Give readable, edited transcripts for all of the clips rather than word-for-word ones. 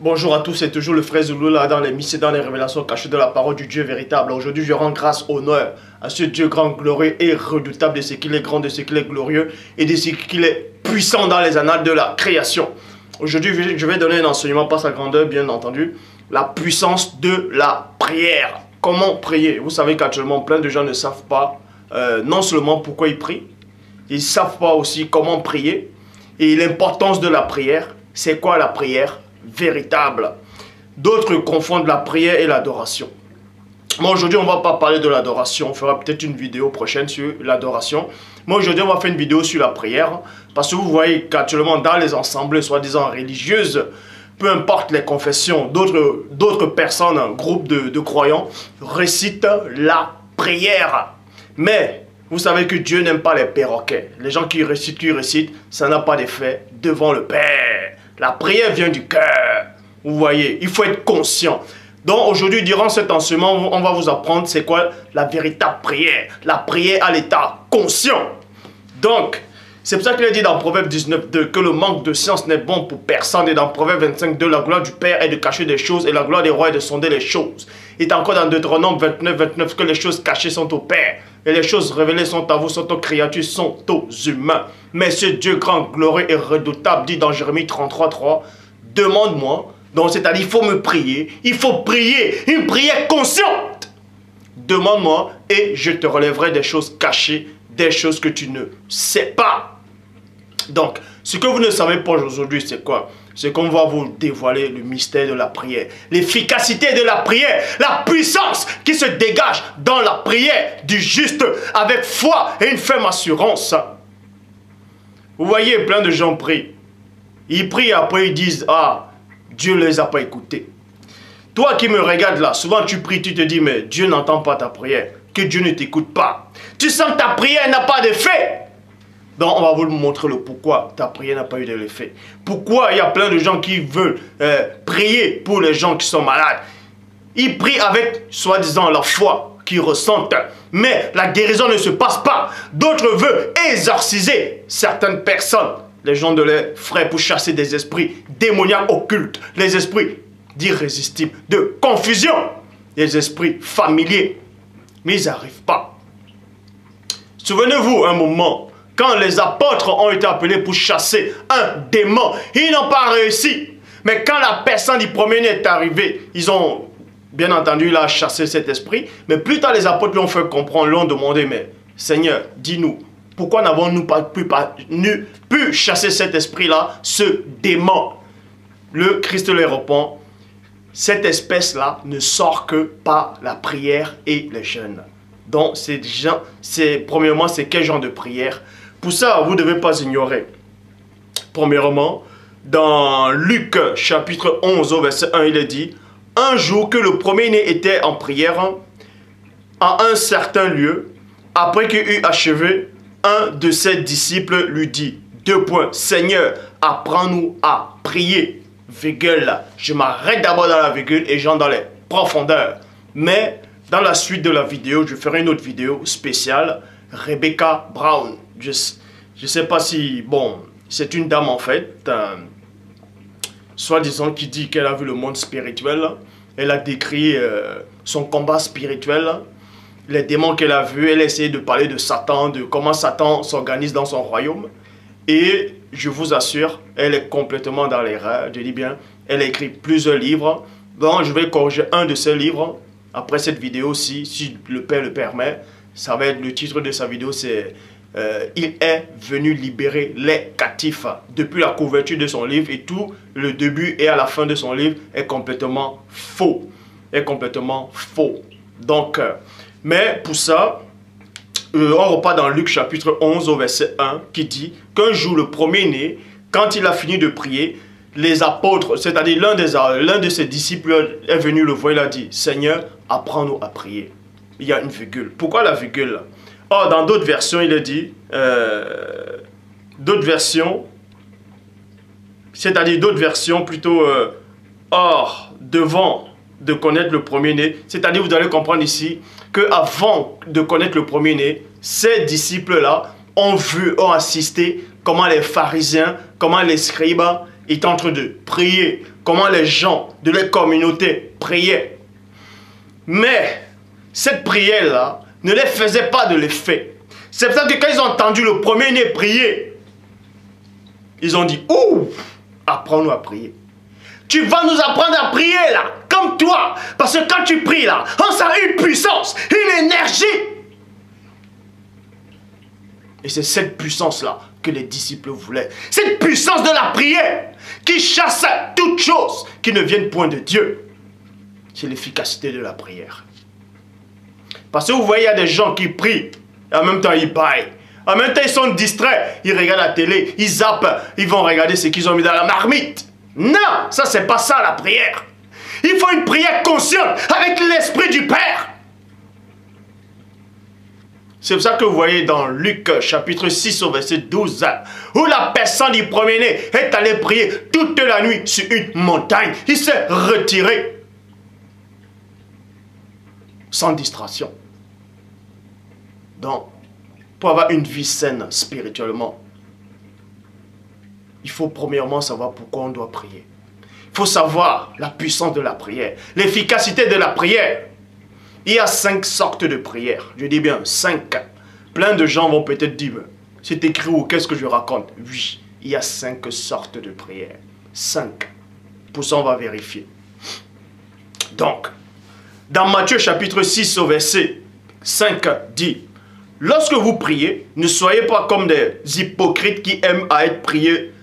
Bonjour à tous, c'est toujours le frère Zoulou là dans les mystères, dans les révélations cachées de la parole du Dieu véritable. Aujourd'hui, je rends grâce, honneur à ce Dieu grand, glorieux et redoutable, de ce qu'il est grand, de ce qu'il est glorieux et de ce qu'il est puissant dans les annales de la création. Aujourd'hui, je vais donner un enseignement par sa grandeur, bien entendu, la puissance de la prière. Comment prier? Vous savez qu'actuellement, plein de gens ne savent pas non seulement pourquoi ils prient, ils ne savent pas aussi comment prier et l'importance de la prière. C'est quoi la prière véritable? D'autres confondent la prière et l'adoration. Moi aujourd'hui on va pas parler de l'adoration, on fera peut-être une vidéo prochaine sur l'adoration. Moi aujourd'hui on va faire une vidéo sur la prière, parce que vous voyez qu'actuellement dans les assemblées soi-disant religieuses, peu importe les confessions, d'autres personnes, un groupe de croyants récitent la prière. Mais vous savez que Dieu n'aime pas les perroquets. Les gens qui récitent, ça n'a pas d'effet devant le Père. La prière vient du cœur. Vous voyez, il faut être conscient. Donc aujourd'hui, durant cet enseignement, on va vous apprendre c'est quoi la véritable prière. La prière à l'état conscient. Donc, c'est pour ça qu'il est dit dans Proverbe 19:2 que le manque de science n'est bon pour personne. Et dans Proverbe 25:2, la gloire du Père est de cacher des choses et la gloire des rois est de sonder les choses. Et encore dans Deutéronome 29:29 que les choses cachées sont au Père et les choses révélées sont à vous, sont aux créatures, sont aux humains. Mais ce Dieu grand, glorieux et redoutable dit dans Jérémie 33:3, demande-moi. Donc c'est-à-dire il faut me prier, il faut prier, une prière consciente. Demande-moi et je te relèverai des choses cachées, des choses que tu ne sais pas. Donc, ce que vous ne savez pas aujourd'hui, c'est quoi? C'est qu'on va vous dévoiler le mystère de la prière, l'efficacité de la prière, la puissance qui se dégage dans la prière du juste avec foi et une ferme assurance. Vous voyez, plein de gens prient. Ils prient après ils disent, ah, Dieu ne les a pas écoutés. Toi qui me regardes là, souvent tu pries, tu te dis, mais Dieu n'entend pas ta prière, que Dieu ne t'écoute pas. Tu sens que ta prière n'a pas d'effet. Donc on va vous montrer le pourquoi ta prière n'a pas eu d'effet. Pourquoi il y a plein de gens qui veulent prier pour les gens qui sont malades. Ils prient avec soi-disant la foi qu'ils ressentent. Mais la guérison ne se passe pas. D'autres veulent exorciser certaines personnes. Les gens de leurs frères pour chasser des esprits démoniaques occultes. Les esprits d'irrésistibles, de confusion. Les esprits familiers. Mais ils n'arrivent pas. Souvenez-vous un moment. Quand les apôtres ont été appelés pour chasser un démon, ils n'ont pas réussi. Mais quand la personne du premier est arrivée, ils ont, bien entendu, là, chassé cet esprit. Mais plus tard, les apôtres l'ont fait comprendre, l'ont demandé, mais Seigneur, dis-nous, pourquoi n'avons-nous pas pu chasser cet esprit-là, ce démon? Le Christ leur répond, cette espèce-là ne sort que par la prière et les jeûnes. Donc, premièrement, c'est quel genre de prière? Pour ça, vous ne devez pas ignorer. Premièrement, dans Luc chapitre 11 au verset 1, il est dit, un jour que le premier-né était en prière à un certain lieu, après qu'il eut achevé, un de ses disciples lui dit, Seigneur, apprends-nous à prier. Virgule, je m'arrête d'abord dans la virgule et j'entre dans les profondeurs. Mais dans la suite de la vidéo, je ferai une autre vidéo spéciale, Rebecca Brown. Je ne sais pas si, bon, c'est une dame en fait, soi-disant qui dit qu'elle a vu le monde spirituel. Elle a décrit son combat spirituel, les démons qu'elle a vus. Elle a essayé de parler de Satan, de comment Satan s'organise dans son royaume. Et je vous assure, elle est complètement dans l'erreur. Je dis bien, elle a écrit plusieurs livres. Donc je vais corriger un de ces livres après cette vidéo, si le Père le permet. Ça va être le titre de sa vidéo, c'est il est venu libérer les captifs. Depuis la couverture de son livre et tout le début et à la fin de son livre est complètement faux. Est complètement faux. Donc, mais pour ça, on repart dans Luc chapitre 11 au verset 1 qui dit qu'un jour le premier-né, quand il a fini de prier, les apôtres, c'est-à-dire l'un de ses disciples est venu le voir, il a dit, Seigneur, apprends-nous à prier. Il y a une virgule. Pourquoi la virgule? Or, dans d'autres versions, il est dit, d'autres versions, c'est-à-dire d'autres versions plutôt, or, devant de connaître le premier-né, c'est-à-dire vous allez comprendre ici, qu'avant de connaître le premier-né, ces disciples-là ont vu, ont assisté comment les pharisiens, comment les scribes étaient en train de prier, comment les gens de leur communauté priaient. Mais cette prière-là ne les faisait pas de l'effet. C'est pour ça que quand ils ont entendu le premier-né prier, ils ont dit, ouh, apprends-nous à prier. Tu vas nous apprendre à prier là, comme toi. Parce que quand tu pries là, on sent une puissance, une énergie. Et c'est cette puissance-là que les disciples voulaient. Cette puissance de la prière qui chasse toutes choses qui ne viennent point de Dieu. C'est l'efficacité de la prière. Parce que vous voyez, il y a des gens qui prient et en même temps ils baillent. En même temps ils sont distraits. Ils regardent la télé, ils zappent, ils vont regarder ce qu'ils ont mis dans la marmite. Non, ça c'est pas ça la prière. Il faut une prière consciente avec l'esprit du Père. C'est pour ça que vous voyez dans Luc chapitre 6 au verset 12, où la personne du premier-né est allée prier toute la nuit sur une montagne. Il s'est retiré sans distraction. Donc, pour avoir une vie saine spirituellement, il faut premièrement savoir pourquoi on doit prier. Il faut savoir la puissance de la prière, l'efficacité de la prière. Il y a 5 sortes de prières. Je dis bien 5. Plein de gens vont peut-être dire, c'est écrit où, qu'est-ce que je raconte? Oui, il y a 5 sortes de prières. 5. Pour ça, on va vérifier. Donc, dans Matthieu chapitre 6 au verset 5 dit, lorsque vous priez, ne soyez pas comme des hypocrites qui aiment à être priés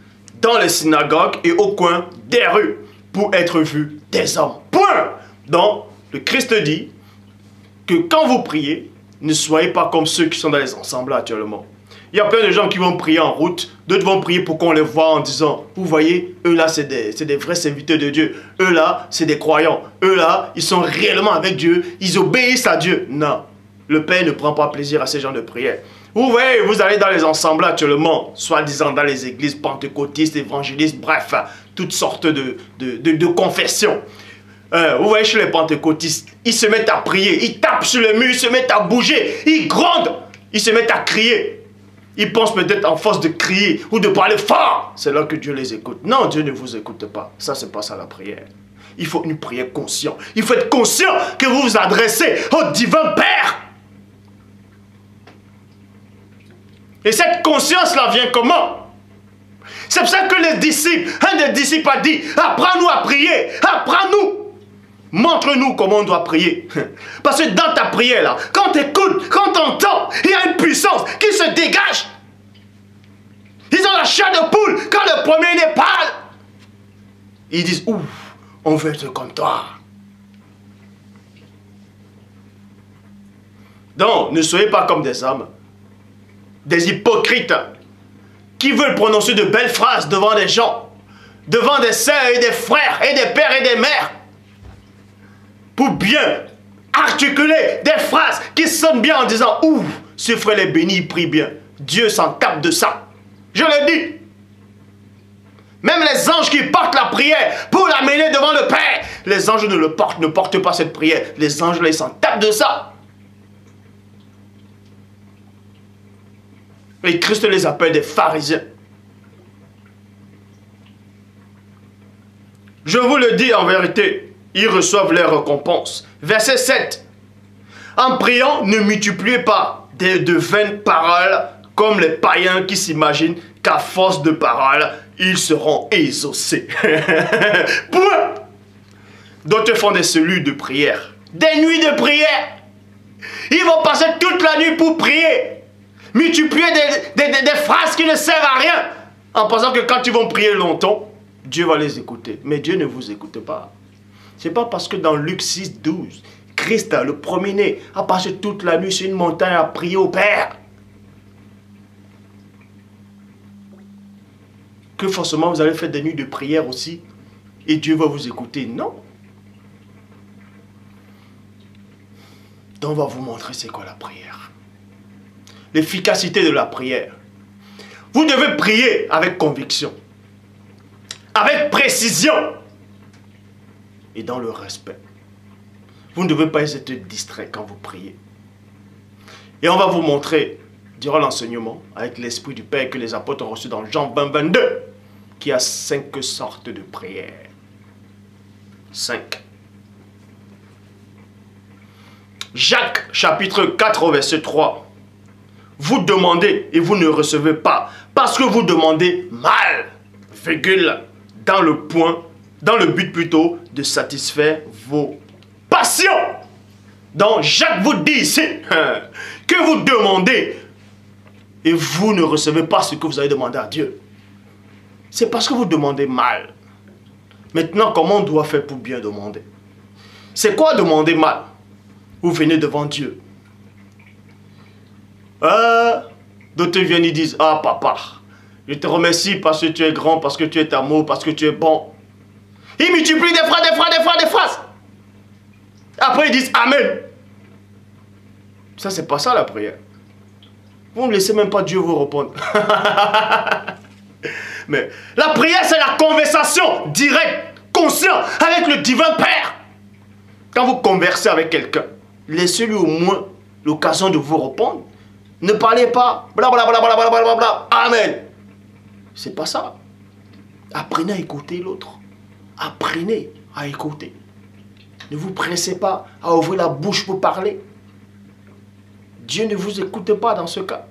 dans les synagogues et au coin des rues pour être vus des hommes. Point. Donc, le Christ dit que quand vous priez, ne soyez pas comme ceux qui sont dans les ensembles actuellement. Il y a plein de gens qui vont prier en route, d'autres vont prier pour qu'on les voit en disant, vous voyez, eux là, c'est des vrais serviteurs de Dieu. Eux là, c'est des croyants. Eux là, ils sont réellement avec Dieu. Ils obéissent à Dieu. Non, le Père ne prend pas plaisir à ces gens de prière. Vous voyez, vous allez dans les ensembles actuellement, soi-disant dans les églises pentecôtistes, évangélistes, bref, toutes sortes de confessions. Vous voyez chez les pentecôtistes, ils se mettent à prier, ils tapent sur le mur, ils se mettent à bouger, ils grondent, ils se mettent à crier. Ils pensent peut-être en force de crier ou de parler fort. C'est là que Dieu les écoute. Non, Dieu ne vous écoute pas. Ça, c'est pas ça la prière. Il faut une prière consciente. Il faut être conscient que vous vous adressez au divin Père. Et cette conscience-là vient comment? C'est pour ça que les disciples, un des disciples a dit, apprends-nous à prier, apprends-nous. Montre-nous comment on doit prier. Parce que dans ta prière, là, quand tu écoutes, quand tu entends, il y a une puissance qui se dégage. Ils ont la chair de poule quand le premier-né parle. Ils disent, ouf, on veut être comme toi. Donc, ne soyez pas comme des hommes, des hypocrites, qui veulent prononcer de belles phrases devant des gens, devant des sœurs et des frères et des pères et des mères, pour bien articuler des phrases qui sonnent bien en disant, ouh, ce frère est béni, il prie bien. Dieu s'en tape de ça. Je le dis. Même les anges qui portent la prière pour l'amener devant le Père, les anges ne portent pas cette prière. Les anges là, ils s'en tapent de ça. Et Christ les appelle des pharisiens. Je vous le dis en vérité, ils reçoivent leur récompense. Verset 7. En priant, ne multipliez pas de vaines paroles comme les païens qui s'imaginent qu'à force de paroles, ils seront exaucés. Point. D'autres font des cellules de prière, des nuits de prière. Ils vont passer toute la nuit pour prier. Multiplier des phrases qui ne servent à rien. En pensant que quand ils vont prier longtemps, Dieu va les écouter. Mais Dieu ne vous écoute pas. Ce n'est pas parce que dans Luc 6, 12, Christ, le premier-né, a passé toute la nuit sur une montagne à prier au Père, que forcément vous allez faire des nuits de prière aussi et Dieu va vous écouter. Non. Donc on va vous montrer c'est quoi la prière. L'efficacité de la prière. Vous devez prier avec conviction, avec précision et dans le respect. Vous ne devez pas être distrait quand vous priez. Et on va vous montrer, durant l'enseignement, avec l'Esprit du Père que les apôtres ont reçu dans Jean 20, 22, qu'il y a 5 sortes de prières. 5. Jacques chapitre 4 verset 3. Vous demandez et vous ne recevez pas parce que vous demandez mal, virgule, dans le but plutôt de satisfaire vos passions. Donc Jacques vous dit ici que vous demandez et vous ne recevez pas ce que vous avez demandé à Dieu. C'est parce que vous demandez mal. Maintenant, comment on doit faire pour bien demander? C'est quoi demander mal? Vous venez devant Dieu. D'autres viennent et disent, ah papa, je te remercie parce que tu es grand, parce que tu es amour, parce que tu es bon. Ils multiplient des phrases. Après ils disent Amen. Ça c'est pas ça la prière. Vous ne laissez même pas Dieu vous répondre. Mais la prière c'est la conversation directe, consciente avec le divin Père. Quand vous conversez avec quelqu'un, laissez-lui au moins l'occasion de vous répondre. Ne parlez pas blablabla, Amen. C'est pas ça. Apprenez à écouter l'autre. Apprenez à écouter. Ne vous pressez pas à ouvrir la bouche pour parler. Dieu ne vous écoute pas dans ce cas.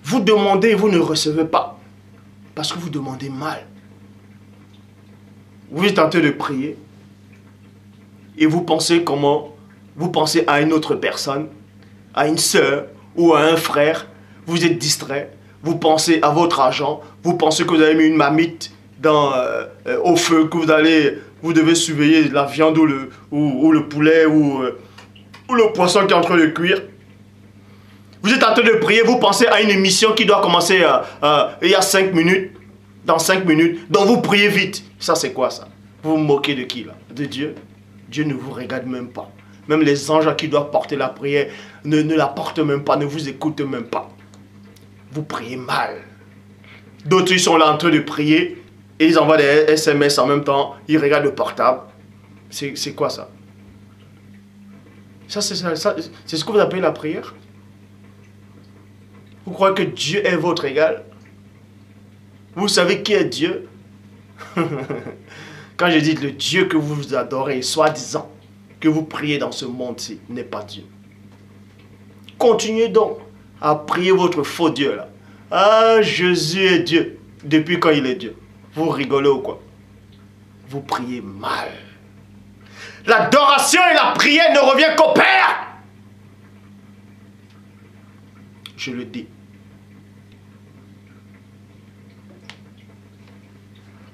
Vous demandez et vous ne recevez pas. Parce que vous demandez mal. Vous êtes en train de prier. Et vous pensez comment? Vous pensez à une autre personne, à une sœur ou à un frère. Vous êtes distrait. Vous pensez à votre argent. Vous pensez que vous avez mis une marmite au feu, que vous devez surveiller la viande ou le poulet ou le poisson qui est en train de cuire. Vous êtes en train de prier. Vous pensez à une émission qui doit commencer il y a 5 minutes. Dans 5 minutes. Donc vous priez vite. Ça c'est quoi ça? Vous vous moquez de qui là? De Dieu? Dieu ne vous regarde même pas. Même les anges qui doivent porter la prière ne la portent même pas, ne vous écoutent même pas. Vous priez mal. D'autres ils sont là en train de prier et ils envoient des SMS en même temps. Ils regardent le portable. C'est quoi ça? C'est ce que vous appelez la prière? Vous croyez que Dieu est votre égal? Vous savez qui est Dieu? Quand je dis le Dieu que vous adorez, soi-disant que vous priez dans ce monde-ci, n'est pas Dieu. Continuez donc à prier votre faux Dieu là. Ah, Jésus est Dieu. Depuis quand il est Dieu? Vous rigolez ou quoi? Vous priez mal. L'adoration et la prière ne reviennent qu'au Père. Je le dis.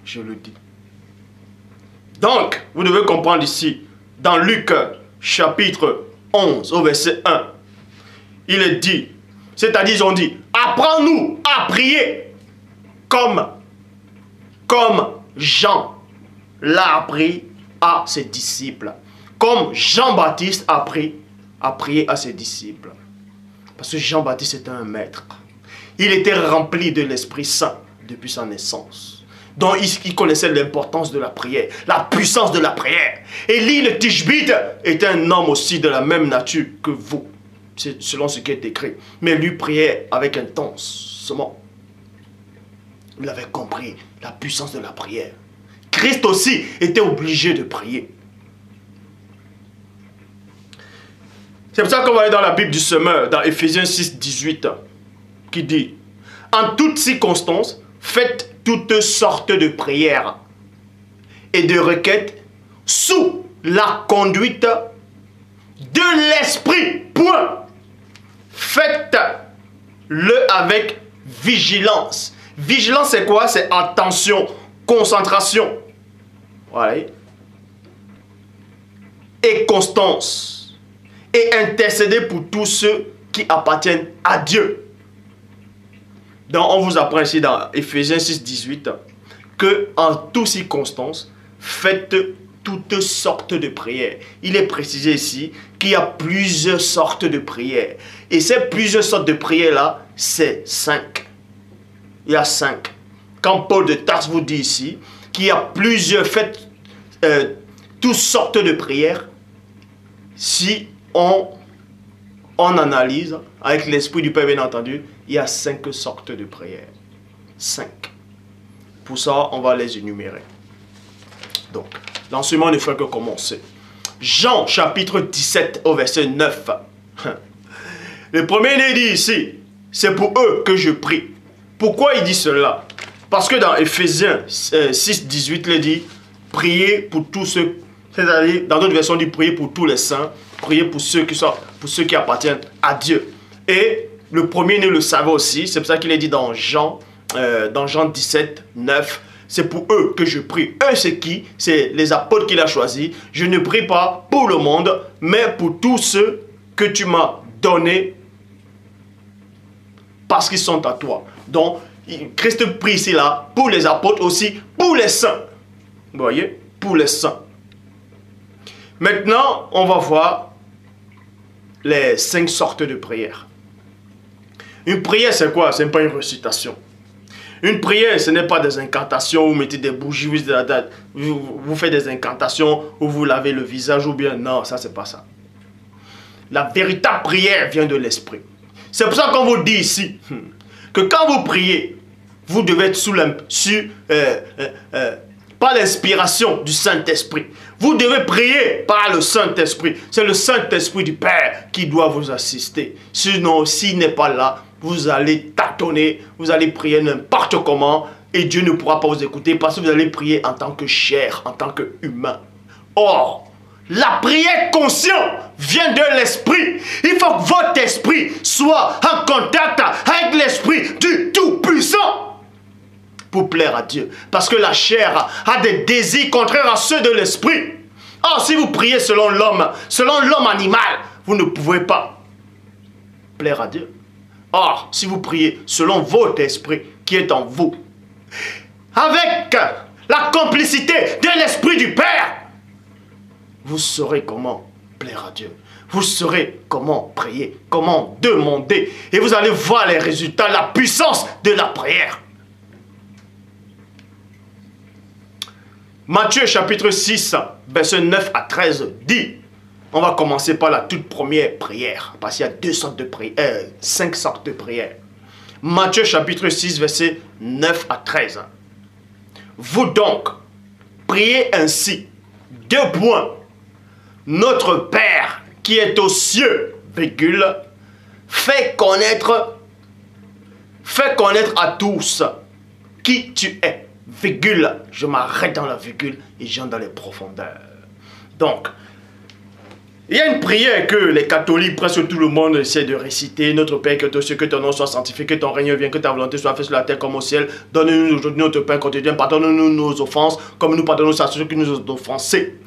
Je le dis. Donc, vous devez comprendre ici, dans Luc chapitre 11 au verset 1, il est dit, c'est-à-dire ils ont dit, apprends-nous à prier comme Jean l'a appris à ses disciples, comme Jean-Baptiste a appris à prier à ses disciples. Parce que Jean-Baptiste était un maître. Il était rempli de l'Esprit Saint depuis sa naissance. Donc il connaissait l'importance de la prière, la puissance de la prière. Élie le Tishbite était un homme aussi de la même nature que vous, selon ce qui est écrit. Mais lui priait avec intensement. Il avait compris la puissance de la prière. Christ aussi était obligé de prier. C'est pour ça qu'on va aller dans la Bible du Semeur, dans Ephésiens 6, 18, qui dit, en toutes circonstances, faites toutes sortes de prières et de requêtes sous la conduite de l'Esprit. Point. Faites-le avec vigilance. Vigilance, c'est quoi? C'est attention, concentration. Voilà. Et constance. Et intercéder pour tous ceux qui appartiennent à Dieu. Donc, on vous apprend ici dans Ephésiens 6, 18 que en toutes circonstances, faites toutes sortes de prières. Il est précisé ici qu'il y a plusieurs sortes de prières. Et ces plusieurs sortes de prières-là, c'est 5. Il y a 5. Quand Paul de Tarse vous dit ici qu'il y a plusieurs, faites toutes sortes de prières, si on analyse avec l'Esprit du Père, bien entendu, il y a 5 sortes de prières. 5. Pour ça, on va les énumérer. Donc, l'enseignement ne fait que commencer. Jean chapitre 17 au verset 9. Le premier dit ici, c'est pour eux que je prie. Pourquoi il dit cela? Parce que dans Éphésiens 6, 18, il dit, priez pour tous ceux, c'est-à-dire, dans d'autres versions, il dit, priez pour tous les saints, priez pour ceux qui appartiennent à Dieu. Et le premier-né le savait aussi, c'est pour ça qu'il est dit dans Jean 17, 9, c'est pour eux que je prie. Eux, c'est qui? C'est les apôtres qu'il a choisis. Je ne prie pas pour le monde, mais pour tous ceux que tu m'as donnés parce qu'ils sont à toi. Donc, Christ prie ici là pour les apôtres aussi, pour les saints. Vous voyez? Pour les saints. Maintenant, on va voir les 5 sortes de prières. Une prière, c'est quoi? Ce n'est pas une récitation. Une prière, ce n'est pas des incantations, vous mettez des bougies, vous faites des incantations, ou vous lavez le visage, ou bien, non, ça, c'est pas ça. La véritable prière vient de l'esprit. C'est pour ça qu'on vous dit ici, que quand vous priez, vous devez être par l'inspiration du Saint-Esprit. Vous devez prier par le Saint-Esprit. C'est le Saint-Esprit du Père qui doit vous assister. Sinon, s'il n'est pas là, vous allez tâtonner, vous allez prier n'importe comment et Dieu ne pourra pas vous écouter parce que vous allez prier en tant que chair, en tant qu'humain. Or, la prière consciente vient de l'esprit. Il faut que votre esprit soit en contact avec l'esprit du Tout-Puissant pour plaire à Dieu. Parce que la chair a des désirs contraires à ceux de l'esprit. Or, si vous priez selon l'homme animal, vous ne pouvez pas plaire à Dieu. Or, si vous priez selon votre esprit qui est en vous, avec la complicité de l'esprit du Père, vous saurez comment plaire à Dieu. Vous saurez comment prier, comment demander. Et vous allez voir les résultats, la puissance de la prière. Matthieu chapitre 6, verset 9 à 13 dit, on va commencer par la toute première prière, parce qu'il y a 5 sortes de prières. Matthieu chapitre 6, verset 9 à 13. Vous donc, priez ainsi, 2 points. Notre Père qui est aux cieux, virgule, fais connaître à tous qui tu es, virgule. Je m'arrête dans la virgule et j'entre dans les profondeurs. Donc, il y a une prière que les catholiques, presque tout le monde essaie de réciter. Notre Père qui est aux cieux, que ton nom soit sanctifié, que ton règne vienne, que ta volonté soit faite sur la terre comme au ciel. Donne-nous aujourd'hui notre pain quotidien, pardonne-nous nos offenses, comme nous pardonnons à ceux qui nous ont offensés.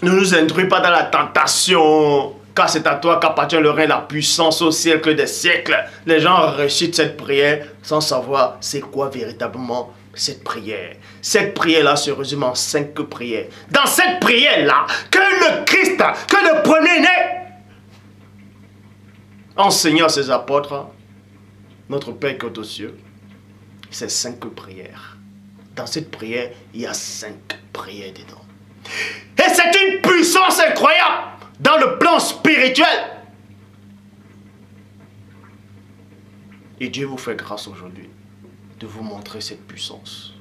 Ne nous introduis pas dans la tentation, car c'est à toi qu'appartient le règne, la puissance au siècle des siècles. Les gens récitent cette prière sans savoir c'est quoi véritablement cette prière. Cette prière-là se résume en 5 prières. Dans cette prière-là, que le Christ, que le premier-né, enseignant à ses apôtres, notre Père qui est aux cieux, c'est 5 prières. Dans cette prière, il y a 5 prières dedans. Et c'est une puissance incroyable dans le plan spirituel. Et Dieu vous fait grâce aujourd'hui de vous montrer cette puissance.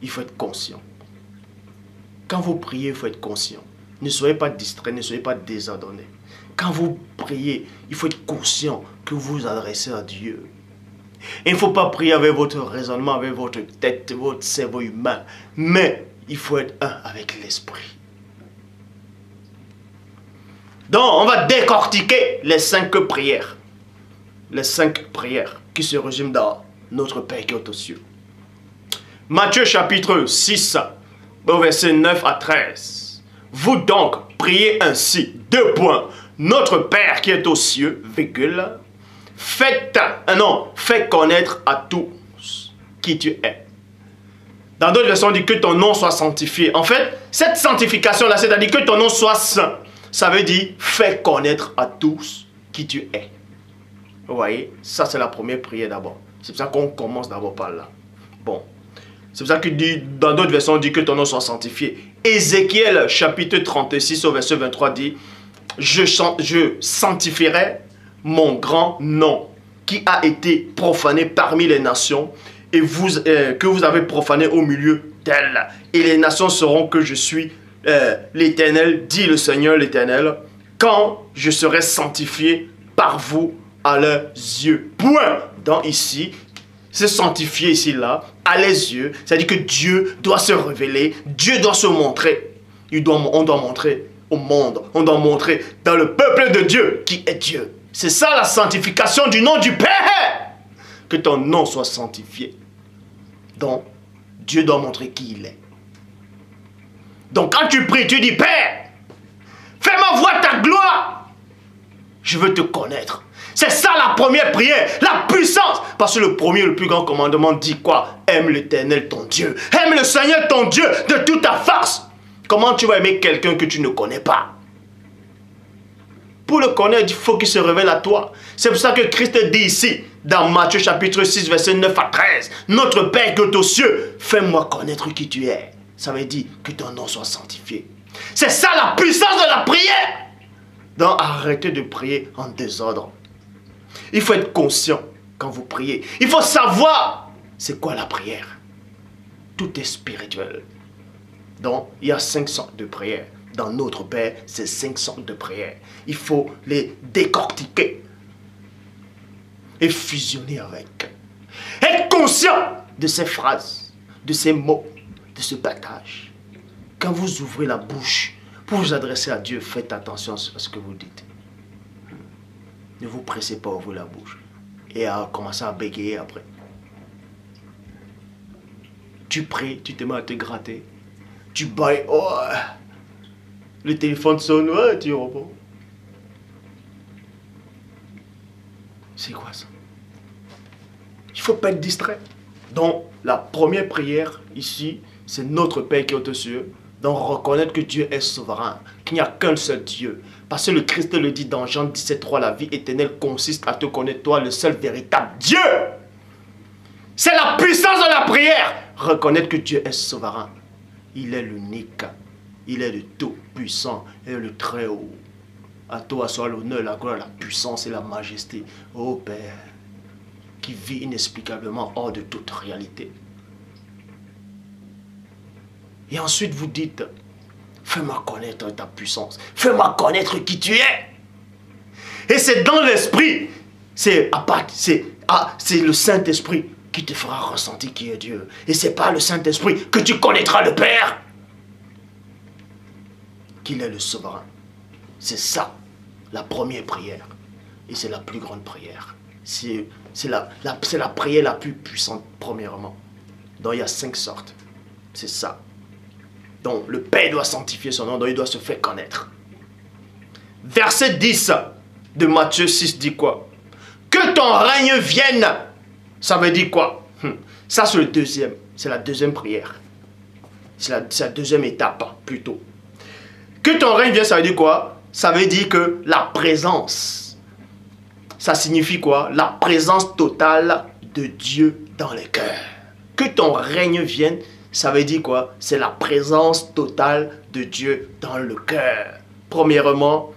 Il faut être conscient. Quand vous priez, il faut être conscient. Ne soyez pas distrait, ne soyez pas désordonné. Quand vous priez, il faut être conscient que vous vous adressez à Dieu. Et il ne faut pas prier avec votre raisonnement, avec votre tête, votre cerveau humain. Mais il faut être un avec l'esprit. Donc, on va décortiquer les 5 prières. Les 5 prières qui se résument dans notre Père qui est aux cieux. Matthieu chapitre 6, verset 9 à 13. Vous donc priez ainsi, 2 points. Notre Père qui est aux cieux, virgule, fais connaître à tous qui tu es. Dans d'autres versions, on dit que ton nom soit sanctifié. En fait, cette sanctification-là, c'est-à-dire que ton nom soit saint. Ça veut dire, fais connaître à tous qui tu es. Vous voyez, ça c'est la première prière d'abord. C'est pour ça qu'on commence d'abord par là. Bon, c'est pour ça que dans d'autres versions, on dit que ton nom soit sanctifié. Ézéchiel chapitre 36 au verset 23 dit, je sanctifierai mon grand nom qui a été profané parmi les nations, et que vous avez profané au milieu d'elles. Et les nations sauront que je suis l'Éternel, dit le Seigneur l'Éternel, quand je serai sanctifié par vous à leurs yeux. Point. Donc ici, se sanctifier ici, là, à les yeux, c'est-à-dire que Dieu doit se révéler, Dieu doit se montrer. On doit montrer au monde, on doit montrer dans le peuple de Dieu qui est Dieu. C'est ça la sanctification du nom du Père. Que ton nom soit sanctifié. Donc, Dieu doit montrer qui il est. Donc quand tu pries, tu dis, Père, fais-moi voir ta gloire. Je veux te connaître. C'est ça la première prière, la puissance. Parce que le plus grand commandement dit quoi? Aime l'Éternel ton Dieu. Aime le Seigneur ton Dieu de toute ta force. Comment tu vas aimer quelqu'un que tu ne connais pas? Pour le connaître, il faut qu'il se révèle à toi. C'est pour ça que Christ dit ici, dans Matthieu chapitre 6, verset 9 à 13, Notre Père qui est aux cieux, fais-moi connaître qui tu es. Ça veut dire que ton nom soit sanctifié. C'est ça la puissance de la prière. Donc arrêtez de prier en désordre. Il faut être conscient quand vous priez. Il faut savoir c'est quoi la prière. Tout est spirituel. Donc il y a 5 sortes de prières. Dans notre Père, c'est 5 sortes de prières. Il faut les décortiquer et fusionner avec. Être conscient de ces phrases, de ces mots, de ce partage. Quand vous ouvrez la bouche pour vous adresser à Dieu, faites attention à ce que vous dites. Ne vous pressez pas à ouvrir la bouche et à commencer à bégayer après. Tu pries, tu te mets à te gratter, tu bailles, oh, le téléphone sonne, ouais, tu réponds. C'est quoi ça? Il ne faut pas être distrait. Donc, la première prière ici, c'est notre Père qui est aux cieux. Donc, reconnaître que Dieu est souverain, qu'il n'y a qu'un seul Dieu. Parce que le Christ le dit dans Jean 17,3, la vie éternelle consiste à te connaître, toi, le seul véritable Dieu. C'est la puissance de la prière. Reconnaître que Dieu est souverain. Il est l'unique. Il est le tout-puissant et le très-haut. À toi soit l'honneur, la gloire, la puissance et la majesté. Ô Père, qui vit inexplicablement hors de toute réalité. Et ensuite vous dites, fais-moi connaître ta puissance. Fais-moi connaître qui tu es. Et c'est dans l'esprit. C'est le Saint-Esprit qui te fera ressentir qui est Dieu. Et c'est par le Saint-Esprit que tu connaîtras le Père. Qu'il est le souverain. C'est ça, la première prière. Et c'est la plus grande prière. C'est la prière la plus puissante, premièrement. Donc il y a 5 sortes. C'est ça. Donc le Père doit sanctifier son nom, donc il doit se faire connaître. Verset 10 de Matthieu 6 dit quoi? Que ton règne vienne. Ça veut dire quoi? Ça c'est le deuxième. C'est la deuxième prière. C'est la deuxième étape, plutôt. Que ton règne vienne, ça veut dire quoi? Ça veut dire que la présence. Ça signifie quoi? La présence totale de Dieu dans les cœurs. Que ton règne vienne, ça veut dire quoi? C'est la présence totale de Dieu dans le cœur. Premièrement,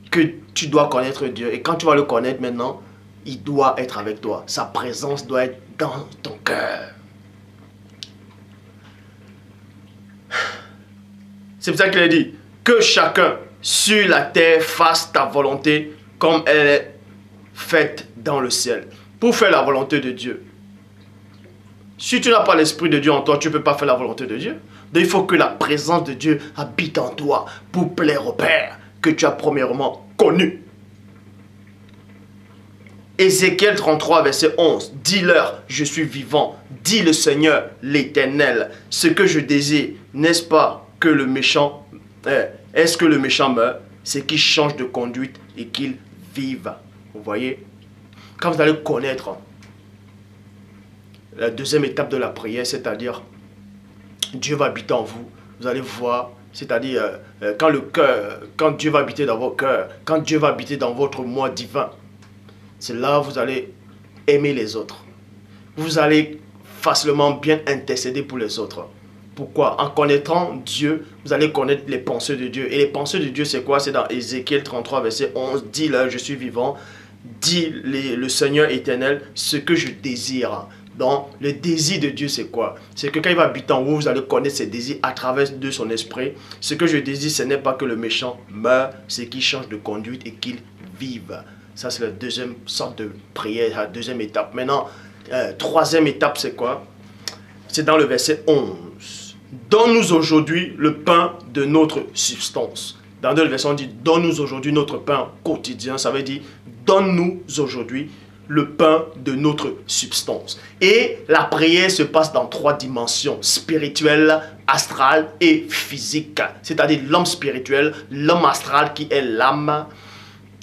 que tu dois connaître Dieu. Et quand tu vas le connaître maintenant, il doit être avec toi. Sa présence doit être dans ton cœur. C'est pour ça qu'il a dit que chacun sur la terre fasse ta volonté comme elle est faite dans le ciel. Pour faire la volonté de Dieu. Si tu n'as pas l'Esprit de Dieu en toi, tu ne peux pas faire la volonté de Dieu. Donc il faut que la présence de Dieu habite en toi pour plaire au Père que tu as premièrement connu. Ézéchiel 33, verset 11. Dis-leur, je suis vivant. Dit le Seigneur, l'Éternel. Ce que je désire, n'est-ce pas que le méchant... Est-ce que le méchant meurt? C'est qu'il change de conduite et qu'il vive. Vous voyez? Quand vous allez connaître la deuxième étape de la prière, c'est-à-dire Dieu va habiter en vous. Vous allez voir, c'est-à-dire quand Dieu va habiter dans vos cœurs, quand Dieu va habiter dans votre moi divin, c'est là où vous allez aimer les autres. Vous allez facilement bien intercéder pour les autres. Pourquoi? En connaissant Dieu, vous allez connaître les pensées de Dieu. Et les pensées de Dieu, c'est quoi? C'est dans Ézéchiel 33, verset 11. Dis-leur, je suis vivant. dit le Seigneur éternel, ce que je désire. Donc, le désir de Dieu, c'est quoi? C'est que quand il va habiter en vous, vous allez connaître ses désirs à travers de son esprit. Ce que je désire, ce n'est pas que le méchant meure, c'est qu'il change de conduite et qu'il vive. Ça, c'est la deuxième sorte de prière, la deuxième étape. Maintenant, troisième étape, c'est quoi? C'est dans le verset 11. Donne-nous aujourd'hui le pain de notre substance. Dans d'autres versions, on dit donne-nous aujourd'hui notre pain quotidien. Ça veut dire donne-nous aujourd'hui le pain de notre substance. Et la prière se passe dans trois dimensions, spirituelle, astrale et physique. C'est-à-dire l'homme spirituel, l'homme astral qui est l'âme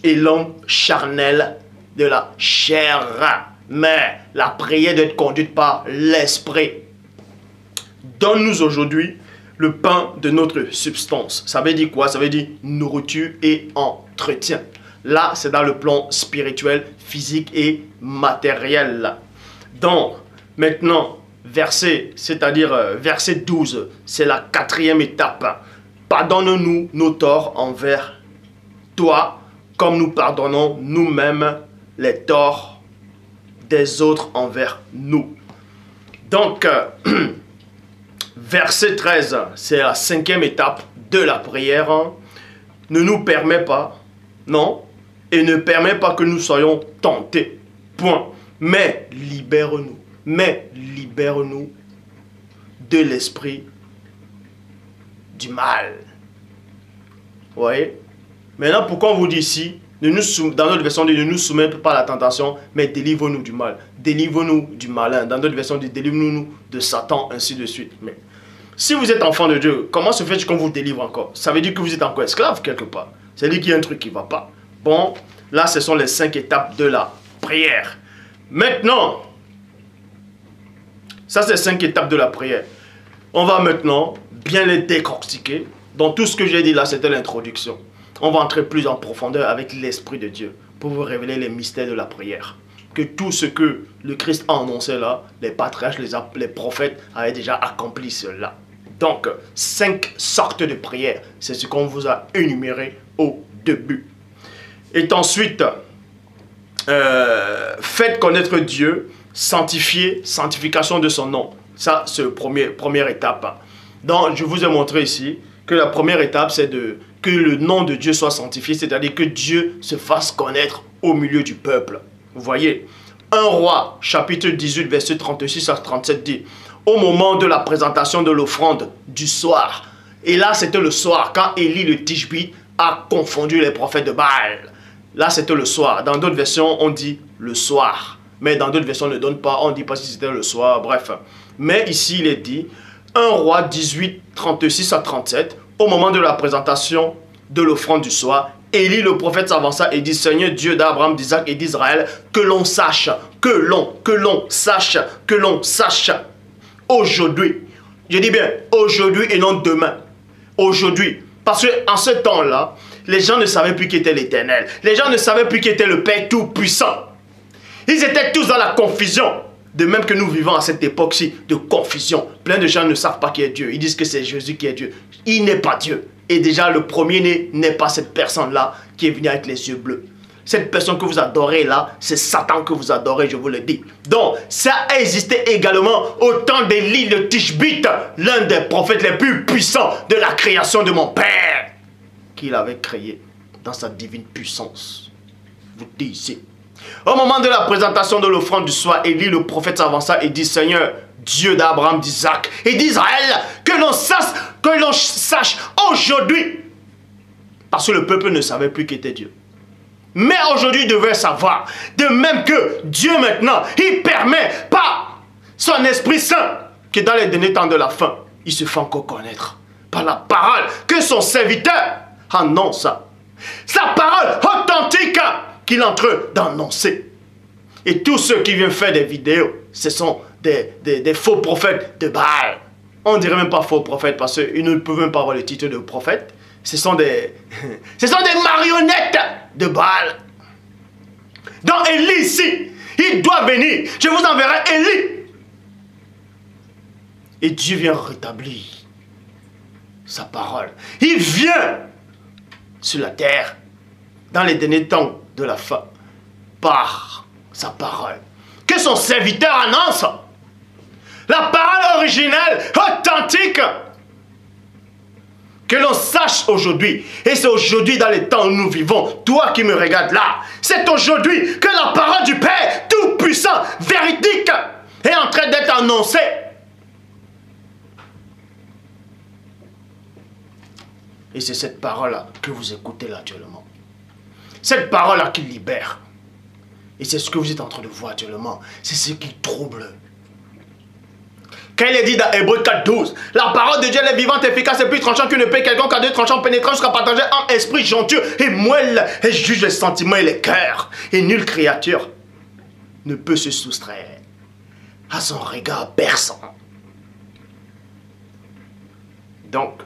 et l'homme charnel de la chair. Mais la prière doit être conduite par l'esprit. Donne-nous aujourd'hui le pain de notre substance. Ça veut dire quoi? Ça veut dire nourriture et entretien. Là, c'est dans le plan spirituel, physique et matériel. Donc, maintenant, verset 12, c'est la quatrième étape. Pardonne-nous nos torts envers toi, comme nous pardonnons nous-mêmes les torts des autres envers nous. Donc, verset 13, c'est la cinquième étape de la prière. Ne nous permet pas, non, et ne permet pas que nous soyons tentés. Point. Mais libère-nous. Mais libère-nous de l'esprit du mal. Vous voyez? Maintenant, pourquoi on vous dit ici, dans notre version, ne nous soumets pas à la tentation, mais délivre-nous du mal. Délivre-nous du malin. Dans notre version, délivre-nous de Satan, ainsi de suite. Mais si vous êtes enfant de Dieu, comment se fait-il qu'on vous délivre encore? Ça veut dire que vous êtes encore esclave quelque part. Ça veut dire qu'il y a un truc qui ne va pas. Bon, là, ce sont les 5 étapes de la prière. Maintenant, ça, c'est 5 étapes de la prière. On va maintenant bien les décortiquer. Dans tout ce que j'ai dit là, c'était l'introduction. On va entrer plus en profondeur avec l'Esprit de Dieu pour vous révéler les mystères de la prière. Que tout ce que le Christ a annoncé là, les patriarches, les prophètes avaient déjà accompli cela. Donc, 5 sortes de prières. C'est ce qu'on vous a énuméré au début. Et ensuite, faites connaître Dieu, sanctifier, sanctification de son nom. Ça, c'est la première étape. Donc, je vous ai montré ici que la première étape, c'est que le nom de Dieu soit sanctifié, c'est-à-dire que Dieu se fasse connaître au milieu du peuple. Vous voyez, 1 Roi, chapitre 18, verset 36 à 37 dit, au moment de la présentation de l'offrande du soir, et là c'était le soir, quand Élie le Tishbite a confondu les prophètes de Baal. Là c'était le soir, dans d'autres versions on dit le soir, mais dans d'autres versions on ne donne pas, on ne dit pas si c'était le soir, bref. Mais ici il est dit, 1 Roi 18, 36 à 37, au moment de la présentation de l'offrande du soir, Élie le prophète s'avança et dit, Seigneur Dieu d'Abraham, d'Isaac et d'Israël, que l'on sache, que l'on sache, aujourd'hui, je dis bien aujourd'hui et non demain, aujourd'hui, parce qu'en ce temps-là, les gens ne savaient plus qui était l'Éternel, les gens ne savaient plus qui était le Père Tout-Puissant, ils étaient tous dans la confusion. De même que nous vivons à cette époque-ci de confusion. Plein de gens ne savent pas qui est Dieu. Ils disent que c'est Jésus qui est Dieu. Il n'est pas Dieu. Et déjà, le premier-né n'est pas cette personne-là qui est venue avec les yeux bleus. Cette personne que vous adorez là, c'est Satan que vous adorez, je vous le dis. Donc, ça a existé également au temps d'Élie le Tishbite, l'un des prophètes les plus puissants de la création de mon Père, qu'il avait créé dans sa divine puissance. Je vous dis ici. Au moment de la présentation de l'offrande du soir, Élie le prophète s'avança et dit, Seigneur, Dieu d'Abraham, d'Isaac et d'Israël, que l'on sache aujourd'hui, parce que le peuple ne savait plus qui était Dieu. Mais aujourd'hui, il devait savoir, de même que Dieu maintenant, il permet par son Esprit Saint, que dans les derniers temps de la fin, il se fait encore connaître par la parole que son serviteur annonce. Sa parole authentique qu'il est en train d'annoncer. Et tous ceux qui viennent faire des vidéos, ce sont des faux prophètes de Baal. On ne dirait même pas faux prophètes parce qu'ils ne peuvent même pas avoir le titre de prophète. Ce sont des marionnettes de Baal. Donc Élie ici, il doit venir. Je vous enverrai Élie. Et Dieu vient rétablir sa parole. Il vient sur la terre dans les derniers temps de la fin. par sa parole. Que son serviteur annonce la parole originelle, authentique. Que l'on sache aujourd'hui, et c'est aujourd'hui dans les temps où nous vivons, toi qui me regardes là, c'est aujourd'hui que la parole du Père Tout-Puissant, véridique, est en train d'être annoncée. Et c'est cette parole-là que vous écoutez là actuellement. Cette parole-là qui libère. Et c'est ce que vous êtes en train de voir actuellement. C'est ce qui trouble. Quand il est dit dans Hébreux 4:12, la parole de Dieu elle est vivante, efficace et plus tranchante qu'une épée quelconque à deux tranchants pénétrant jusqu'à partager en esprit jonctueux et moelle et juge les sentiments et les cœurs. Et nulle créature ne peut se soustraire à son regard perçant. Donc,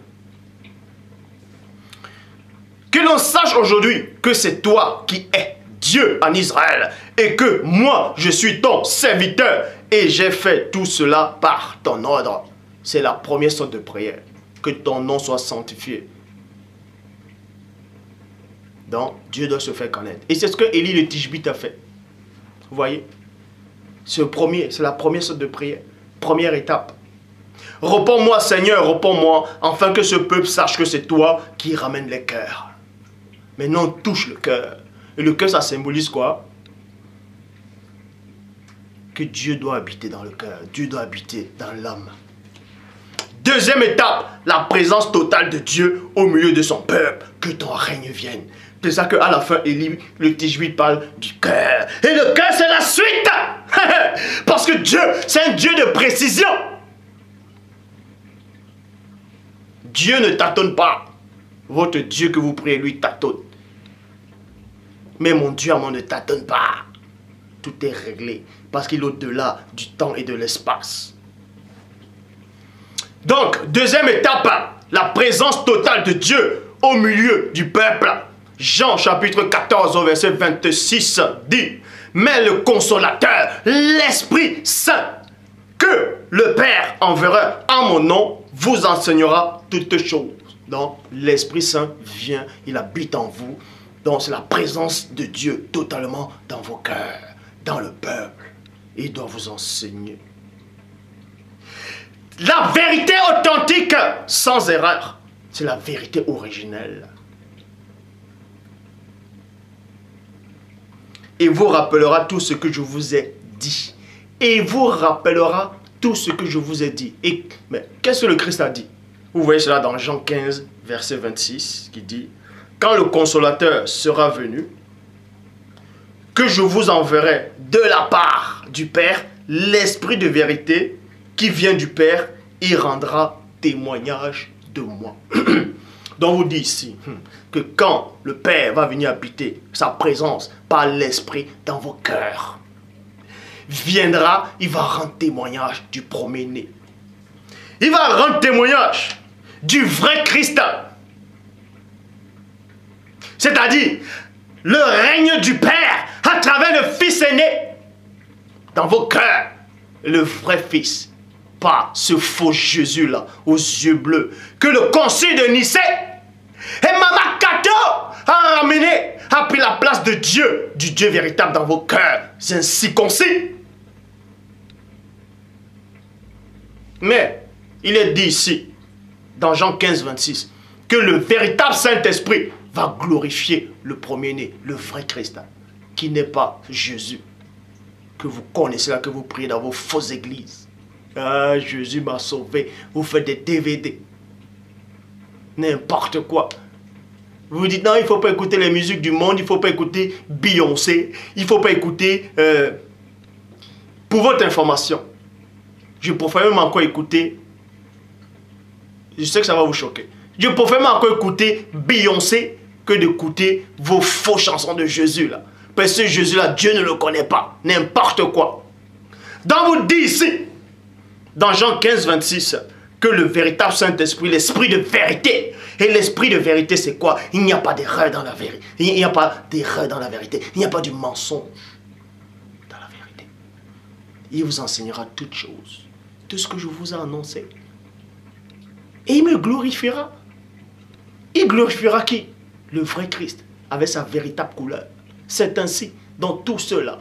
que l'on sache aujourd'hui que c'est toi qui es Dieu en Israël et que moi je suis ton serviteur et j'ai fait tout cela par ton ordre. C'est la première sorte de prière. Que ton nom soit sanctifié. Donc Dieu doit se faire connaître. Et c'est ce que Élie le Tishbite a fait. Vous voyez? C'est la première sorte de prière. Première étape. Réponds-moi Seigneur, réponds-moi, afin que ce peuple sache que c'est toi qui ramène les cœurs. Maintenant touche le cœur. Et le cœur, ça symbolise quoi? Que Dieu doit habiter dans le cœur. Dieu doit habiter dans l'âme. Deuxième étape, la présence totale de Dieu au milieu de son peuple. Que ton règne vienne. C'est ça qu'à la fin, Élie, le Tishbite parle du cœur. Et le cœur, c'est la suite. Parce que Dieu, c'est un Dieu de précision. Dieu ne tâtonne pas. Votre Dieu que vous priez, lui, tâtonne. Mais mon Dieu, à moi, ne tâtonne pas. Tout est réglé. Parce qu'il est au-delà du temps et de l'espace. Donc, deuxième étape, la présence totale de Dieu au milieu du peuple. Jean chapitre 14 au verset 26 dit: mais le consolateur, l'Esprit Saint, que le Père enverra en mon nom, vous enseignera toutes choses. Donc, l'Esprit Saint vient, il habite en vous. Donc, c'est la présence de Dieu totalement dans vos cœurs, dans le peuple. Et il doit vous enseigner. La vérité authentique, sans erreur, c'est la vérité originelle. Et vous rappellera tout ce que je vous ai dit. Et vous rappellera tout ce que je vous ai dit. Et, mais qu'est-ce que le Christ a dit? Vous voyez cela dans Jean 15, verset 26, qui dit: quand le consolateur sera venu, que je vous enverrai de la part du Père, l'Esprit de vérité qui vient du Père, il rendra témoignage de moi. Donc vous dit ici que quand le Père va venir habiter sa présence par l'Esprit dans vos cœurs, viendra, il va rendre témoignage du premier-né. Il va rendre témoignage du vrai Christ. C'est-à-dire le règne du Père à travers le Fils aîné dans vos cœurs. Le vrai Fils. Pas ce faux Jésus-là, aux yeux bleus, que le concile de Nicée et Mama Kato a ramené, a pris la place de Dieu, du Dieu véritable dans vos cœurs. C'est ainsi concis. Mais, il est dit ici, dans Jean 15, 26, que le véritable Saint-Esprit va glorifier le premier-né, le vrai Christ, qui n'est pas Jésus, que vous connaissez là, que vous priez dans vos fausses églises. Ah, Jésus m'a sauvé. Vous faites des DVD. N'importe quoi. Vous dites non, il ne faut pas écouter les musiques du monde, il ne faut pas écouter Beyoncé, il ne faut pas écouter... Pour votre information, je préfère même encore écouter... Je sais que ça va vous choquer. Je préfère même encore écouter Beyoncé que d'écouter vos faux chansons de Jésus là. Parce que Jésus là, Dieu ne le connaît pas. N'importe quoi. Donc vous dites ici, dans Jean 15, 26, que le véritable Saint-Esprit, l'Esprit de vérité. Et l'Esprit de vérité, c'est quoi? Il n'y a pas d'erreur dans la vérité. Il n'y a pas d'erreur dans la vérité. Il n'y a pas du mensonge dans la vérité. Il vous enseignera toutes choses. Tout ce que je vous ai annoncé. Et il me glorifiera. Il glorifiera qui? Le vrai Christ, avec sa véritable couleur. C'est ainsi Donc tous ceux-là,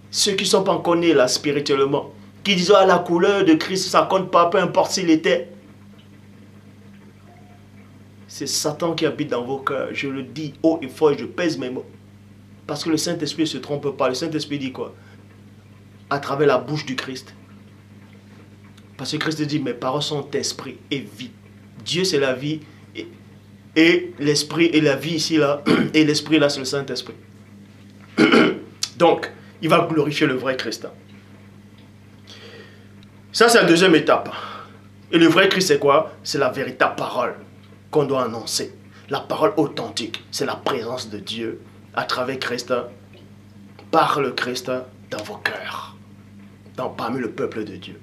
ceux qui ne sont pas encore nés là spirituellement, qui disent à la couleur de Christ, ça compte pas, peu importe s'il était. C'est Satan qui habite dans vos cœurs. Je le dis haut et fort et je pèse mes mots. Parce que le Saint-Esprit ne se trompe pas. Le Saint-Esprit dit quoi? À travers la bouche du Christ. Parce que Christ dit, mes paroles sont esprit et vie. Dieu c'est la vie et l'esprit et la vie ici là. Et l'esprit là c'est le Saint-Esprit. Donc, il va glorifier le vrai Christ. Ça c'est la deuxième étape. Et le vrai Christ c'est quoi? C'est la véritable parole qu'on doit annoncer. La parole authentique, c'est la présence de Dieu à travers Christ, par le Christ dans vos cœurs, parmi le peuple de Dieu.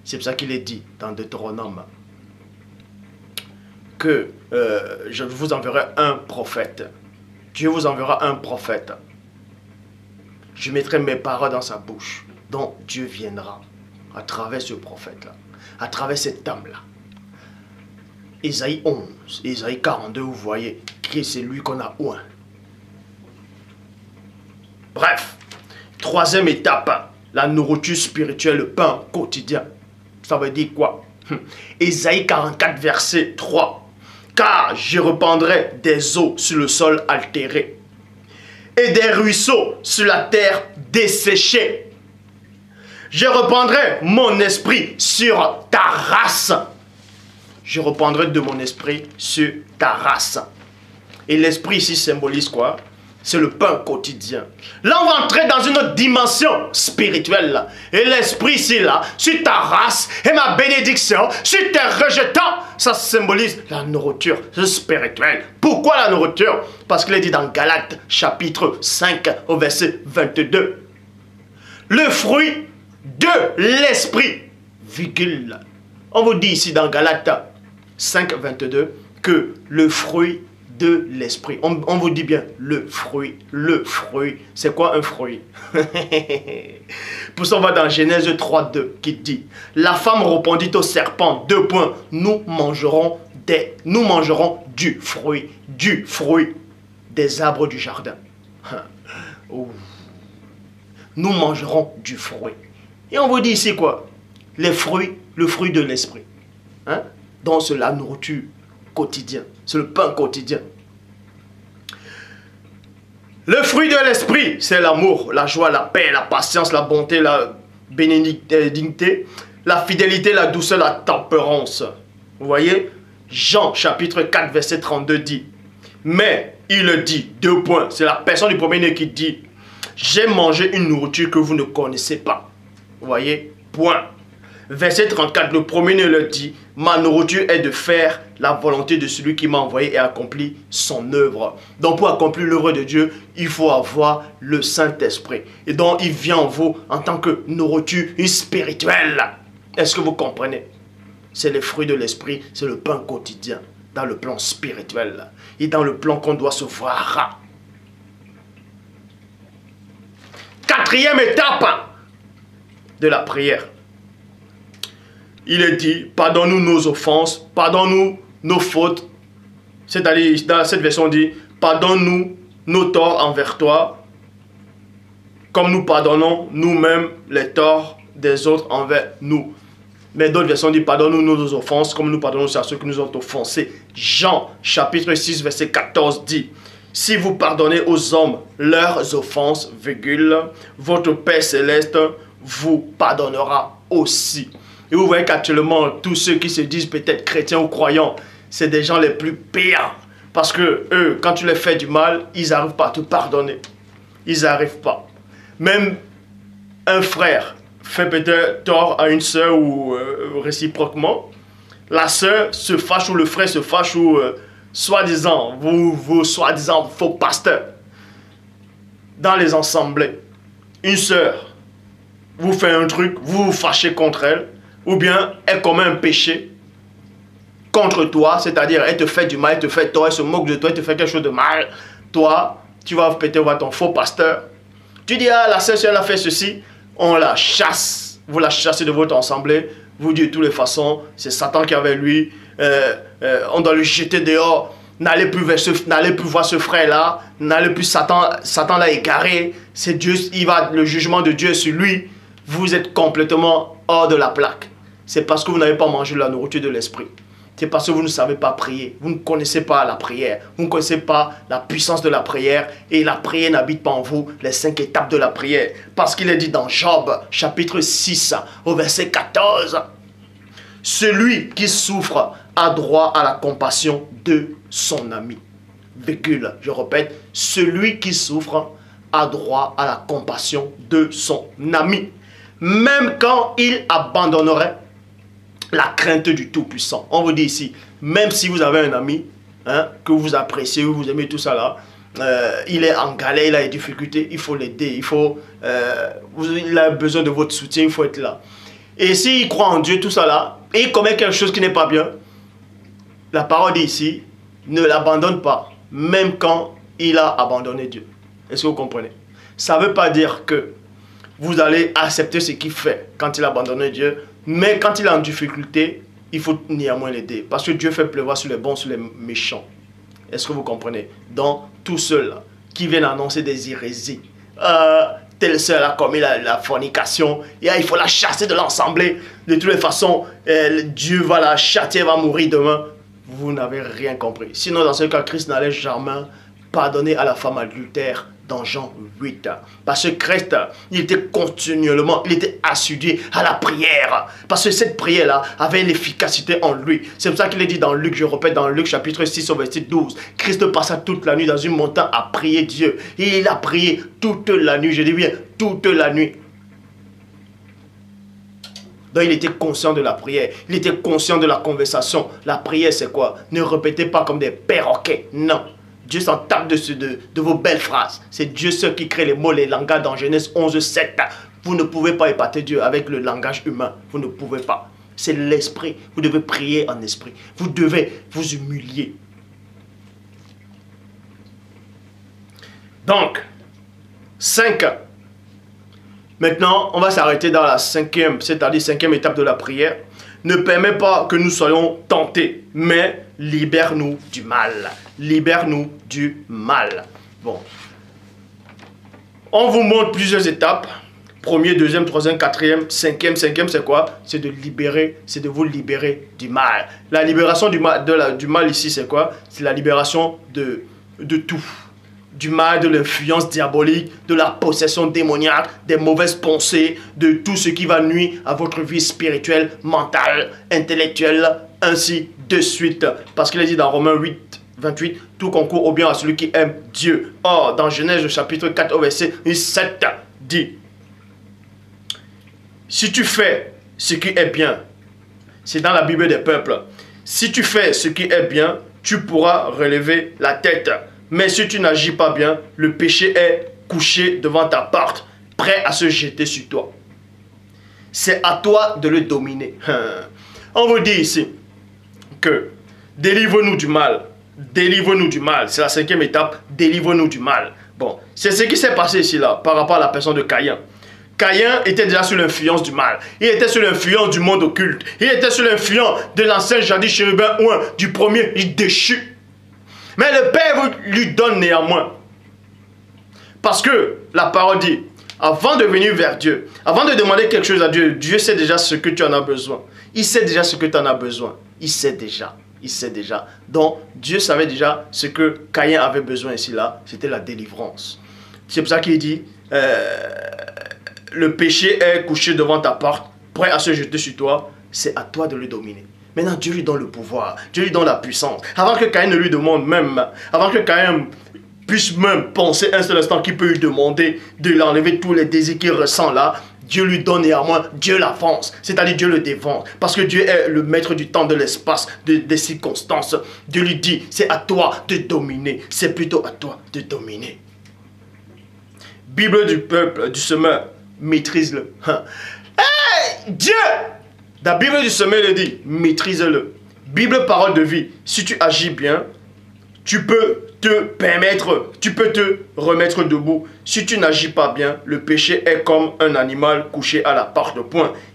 C'est pour ça qu'il est dit dans Deutéronome que je vous enverrai un prophète. Dieu vous enverra un prophète. Je mettrai mes paroles dans sa bouche. Donc Dieu viendra à travers ce prophète-là, à travers cet homme-là. Ésaïe 11, Ésaïe 42, vous voyez que c'est lui qu'on a oint. Bref, troisième étape, la nourriture spirituelle, le pain quotidien. Ça veut dire quoi? Ésaïe 44, verset 3. Car je répandrai des eaux sur le sol altéré et des ruisseaux sur la terre desséchée. Je répandrai mon esprit sur ta race. Je reprendrai de mon esprit sur ta race. Et l'esprit ici symbolise quoi? C'est le pain quotidien. Là, on va entrer dans une autre dimension spirituelle. Et l'esprit ici, là, sur ta race et ma bénédiction, sur tes rejetants, ça symbolise la nourriture spirituelle. Pourquoi la nourriture? Parce qu'il est dit dans Galates, chapitre 5, au verset 22. Le fruit de l'esprit, virgule. On vous dit ici dans Galates 5, 22, que le fruit de l'esprit. On vous dit bien le fruit. Le fruit. C'est quoi un fruit? Pour ça, on va dans Genèse 3, 2 qui dit: la femme répondit au serpent, deux points, nous mangerons du fruit des arbres du jardin. Nous mangerons du fruit. Et on vous dit ici quoi? Les fruits, le fruit de l'esprit. Hein? Donc c'est la nourriture quotidienne, c'est le pain quotidien. Le fruit de l'esprit, c'est l'amour, la joie, la paix, la patience, la bonté, la bénignité, la fidélité, la douceur, la tempérance. Vous voyez? Jean chapitre 4 verset 32 dit: mais il dit, deux points, c'est la personne du premier-né qui dit: j'ai mangé une nourriture que vous ne connaissez pas. Vous voyez? Point. Verset 34, le premier-né le dit: ma nourriture est de faire la volonté de celui qui m'a envoyé et accompli son œuvre. Donc pour accomplir l'œuvre de Dieu, il faut avoir le Saint-Esprit. Et donc il vient en vous en tant que nourriture spirituelle. Est-ce que vous comprenez? C'est les fruits de l'esprit, c'est le pain quotidien dans le plan spirituel et dans le plan qu'on doit se voir. Quatrième étape de la prière. Il est dit: pardonne-nous nos offenses, pardonne-nous nos fautes. C'est-à-dire, dans cette version, on dit: pardonne-nous nos torts envers toi, comme nous pardonnons nous-mêmes les torts des autres envers nous. Mais d'autres versions disent: pardonne-nous nos offenses, comme nous pardonnons à ceux qui nous ont offensés. Jean, chapitre 6, verset 14 dit: si vous pardonnez aux hommes leurs offenses, virgule, votre Père céleste vous pardonnera aussi. Et vous voyez qu'actuellement, tous ceux qui se disent peut-être chrétiens ou croyants, c'est des gens les plus pires. Parce que eux, quand tu les fais du mal, ils n'arrivent pas à te pardonner. Ils n'arrivent pas. Même un frère fait peut-être tort à une sœur ou réciproquement. La sœur se fâche ou le frère se fâche ou soi-disant, vous soi-disant faux pasteurs. Dans les assemblées, une sœur vous fait un truc, vous vous fâchez contre elle. Ou bien elle commet un péché contre toi, c'est-à-dire elle te fait du mal, elle te fait tort, elle se moque de toi, elle te fait quelque chose de mal. Toi, tu vas peut-être voir ton faux pasteur. Tu dis: ah, la sœur, elle a fait ceci, on la chasse. Vous la chassez de votre assemblée. Vous dites de toutes les façons, c'est Satan qui est avec lui, on doit le jeter dehors. n'allez plus voir ce frère-là, n'allez plus Satan l'a égaré, c'est Dieu, le jugement de Dieu sur lui. Vous êtes complètement hors de la plaque. C'est parce que vous n'avez pas mangé la nourriture de l'esprit. C'est parce que vous ne savez pas prier. Vous ne connaissez pas la prière. Vous ne connaissez pas la puissance de la prière. Et la prière n'habite pas en vous les 5 étapes de la prière. Parce qu'il est dit dans Job, chapitre 6, au verset 14. Celui qui souffre a droit à la compassion de son ami. Virgule, je répète, celui qui souffre a droit à la compassion de son ami. Même quand il abandonnerait la crainte du Tout-Puissant. On vous dit ici, même si vous avez un ami que vous appréciez, vous aimez tout ça là, il est en galère, il a des difficultés, il faut l'aider, il a besoin de votre soutien, il faut être là. Et s'il croit en Dieu, tout ça là, et il commet quelque chose qui n'est pas bien, la parole dit ici, ne l'abandonne pas, même quand il a abandonné Dieu. Est-ce que vous comprenez? Ça ne veut pas dire que vous allez accepter ce qu'il fait quand il a abandonné Dieu, mais quand il est en difficulté, il faut néanmoins l'aider. Parce que Dieu fait pleuvoir sur les bons, sur les méchants. Est-ce que vous comprenez? Donc, tous ceux-là qui viennent annoncer des hérésies, telle sœur a commis la fornication, et il faut la chasser de l'assemblée. De toutes les façons, Dieu va la châtier, elle va mourir demain. Vous n'avez rien compris. Sinon, dans ce cas, Christ n'allait jamais pardonner à la femme adultère dans Jean 8. Parce que Christ, il était continuellement, il était assidu à la prière. Parce que cette prière-là avait l'efficacité en lui. C'est pour ça qu'il est dit dans Luc, je répète, dans Luc chapitre 6 au verset 12. Christ passa toute la nuit dans une montagne à prier Dieu. Et il a prié toute la nuit, je dis bien, toute la nuit. Donc il était conscient de la prière, il était conscient de la conversation. La prière c'est quoi? Ne répétez pas comme des perroquets, non. Dieu s'en tape de vos belles phrases. C'est Dieu seul qui crée les mots, les langages dans Genèse 11, 7. Vous ne pouvez pas épater Dieu avec le langage humain. Vous ne pouvez pas. C'est l'esprit. Vous devez prier en esprit. Vous devez vous humilier. Donc, 5. Maintenant, on va s'arrêter dans la 5e, c'est-à-dire 5e étape de la prière. Ne permet pas que nous soyons tentés, mais libère-nous du mal. Libère-nous du mal. Bon. On vous montre plusieurs étapes. Premier, deuxième, troisième, quatrième, cinquième. Cinquième, c'est quoi? C'est de libérer, c'est de vous libérer du mal. La libération du mal ici, c'est quoi? C'est la libération de tout. Du mal, de l'influence diabolique, de la possession démoniaque, des mauvaises pensées, de tout ce qui va nuire à votre vie spirituelle, mentale, intellectuelle, ainsi de suite. Parce qu'il est dit dans Romains 8, 28, tout concourt au bien à celui qui aime Dieu. Or, dans Genèse chapitre 4 au verset 7, dit, si tu fais ce qui est bien, c'est dans la Bible des peuples, si tu fais ce qui est bien, tu pourras relever la tête. Mais si tu n'agis pas bien, le péché est couché devant ta porte, prêt à se jeter sur toi. C'est à toi de le dominer. On vous dit ici que délivre-nous du mal. Délivre-nous du mal. C'est la 5e étape. Délivre-nous du mal. Bon, c'est ce qui s'est passé ici là par rapport à la personne de Caïn. Caïn était déjà sous l'influence du mal. Il était sous l'influence du monde occulte. Il était sous l'influence de l'ancien jadis chérubin ouin, du premier déchu. Mais le Père lui donne néanmoins. Parce que la parole dit, avant de venir vers Dieu, avant de demander quelque chose à Dieu, Dieu sait déjà ce que tu en as besoin. Il sait déjà ce que tu en as besoin. Il sait déjà. Il sait déjà. Donc, Dieu savait déjà ce que Caïn avait besoin ici là. C'était la délivrance. C'est pour ça qu'il dit, le péché est couché devant ta porte, prêt à se jeter sur toi. C'est à toi de le dominer. Maintenant, Dieu lui donne le pouvoir, Dieu lui donne la puissance. Avant que Caïn ne lui demande même, avant que Caïn puisse même penser un seul instant qu'il peut lui demander de l'enlever tous les désirs qu'il ressent là, Dieu lui donne néanmoins, Dieu l'avance, c'est-à-dire Dieu le dévance. Parce que Dieu est le maître du temps, de l'espace, des circonstances. Dieu lui dit, c'est à toi de dominer, c'est plutôt à toi de dominer. Bible du peuple, du semeur, maîtrise-le. Hey, Dieu! La Bible du semeur le dit, maîtrise-le. Bible parole de vie, si tu agis bien, tu peux te permettre, tu peux te remettre debout. Si tu n'agis pas bien, le péché est comme un animal couché à la porte.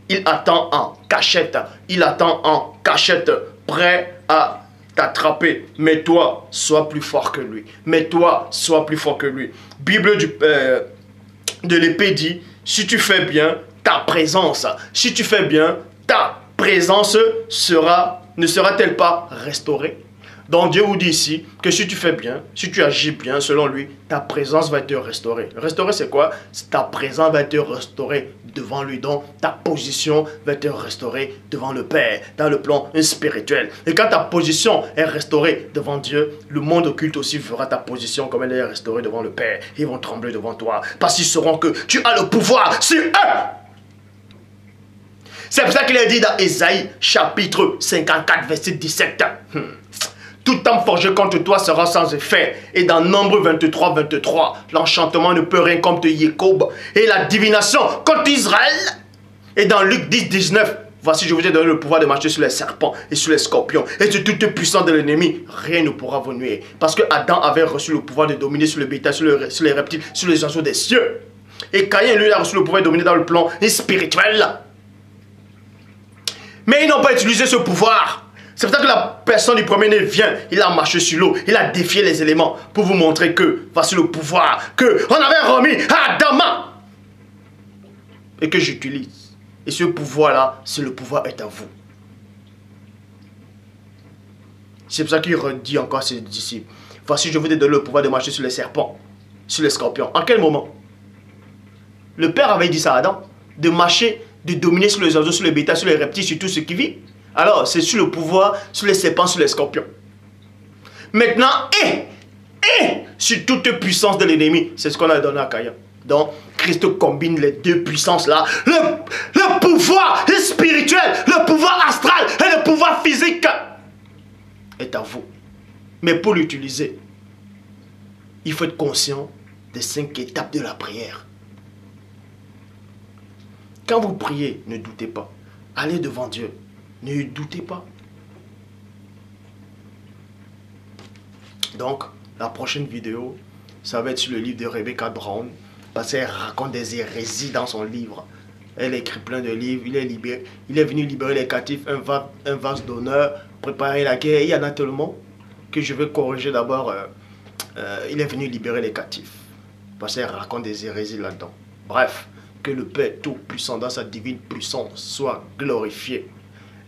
Il attend en cachette. Il attend en cachette, prêt à t'attraper. Mais toi, sois plus fort que lui. Mais toi, sois plus fort que lui. Bible de l'épée dit, si tu fais bien, ta présence, si tu fais bien, ta présence ne sera-t-elle pas restaurée? Donc Dieu vous dit ici que si tu fais bien, si tu agis bien selon lui, ta présence va être restaurée. Restaurer c'est quoi? Ta présence va être restaurée devant lui. Donc ta position va être restaurée devant le Père dans le plan spirituel. Et quand ta position est restaurée devant Dieu, le monde occulte aussi verra ta position comme elle est restaurée devant le Père. Ils vont trembler devant toi parce qu'ils sauront que tu as le pouvoir sur eux. C'est pour ça qu'il est dit dans Ésaïe chapitre 54 verset 17. Toute âme forgée contre toi sera sans effet. Et dans Nombre 23, 23, l'enchantement ne peut rien contre Jacob. Et la divination contre Israël. Et dans Luc 10, 19, voici je vous ai donné le pouvoir de marcher sur les serpents et sur les scorpions. Et sur toute puissance de l'ennemi, rien ne pourra vous nuire. Parce que Adam avait reçu le pouvoir de dominer sur le bétail, sur les reptiles, sur les oiseaux des cieux. Et Caïn, lui, a reçu le pouvoir de dominer dans le plan spirituel. Mais ils n'ont pas utilisé ce pouvoir. C'est pour ça que la personne du premier-né vient, il a marché sur l'eau, il a défié les éléments pour vous montrer que voici le pouvoir que on avait remis à Adam et que j'utilise. Et ce pouvoir-là, c'est le pouvoir est à vous. C'est pour ça qu'il redit encore à ses disciples, voici je vous ai donné le pouvoir de marcher sur les serpents, sur les scorpions. En quel moment? Le Père avait dit ça à Adam, de marcher, de dominer sur les oiseaux, sur les bétails, sur les reptiles, sur tout ce qui vit. Alors, c'est sur le pouvoir, sur les serpents, sur les scorpions. Maintenant, sur toute puissance de l'ennemi, c'est ce qu'on a donné à Caïn. Donc, Christ combine les deux puissances-là. Le pouvoir spirituel, le pouvoir astral et le pouvoir physique est à vous. Mais pour l'utiliser, il faut être conscient des 5 étapes de la prière. Quand vous priez, ne doutez pas. Allez devant Dieu. Ne doutez pas. Donc, la prochaine vidéo, ça va être sur le livre de Rebecca Brown. Parce qu'elle raconte des hérésies dans son livre. Elle écrit plein de livres. Il est venu libérer les captifs, un vase d'honneur, préparer la guerre. Il y en a tellement que je vais corriger d'abord. Il est venu libérer les captifs. Parce qu'elle raconte des hérésies là-dedans. Bref, que le Père Tout-Puissant dans sa divine puissance soit glorifié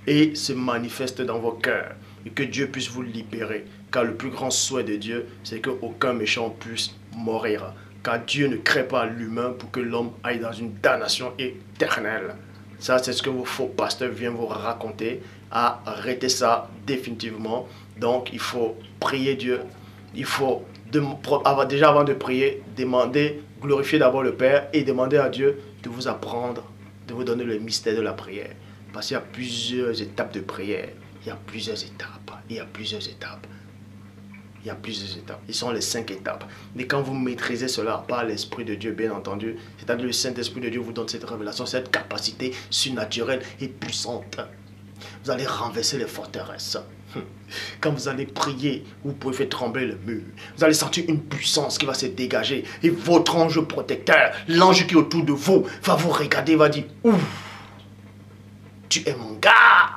et se manifeste dans vos cœurs. Et que Dieu puisse vous libérer. Car le plus grand souhait de Dieu, c'est qu'aucun méchant puisse mourir. Car Dieu ne crée pas l'humain pour que l'homme aille dans une damnation éternelle. Ça, c'est ce que vos faux pasteurs viennent vous raconter. Arrêtez ça définitivement. Donc, il faut prier Dieu. Il faut, déjà avant de prier, demander, glorifier d'abord le Père et demander à Dieu de vous apprendre, de vous donner le mystère de la prière. Parce qu'il y a plusieurs étapes de prière. Il y a plusieurs étapes. Il y a plusieurs étapes. Il y a plusieurs étapes. Ils sont les 5 étapes. Mais quand vous maîtrisez cela par l'Esprit de Dieu, bien entendu, c'est-à-dire le Saint-Esprit de Dieu vous donne cette révélation, cette capacité surnaturelle et puissante. Vous allez renverser les forteresses. Quand vous allez prier, vous pouvez faire trembler le mur. Vous allez sentir une puissance qui va se dégager. Et votre ange protecteur, l'ange qui est autour de vous, va vous regarder et va dire, ouf, tu es mon gars.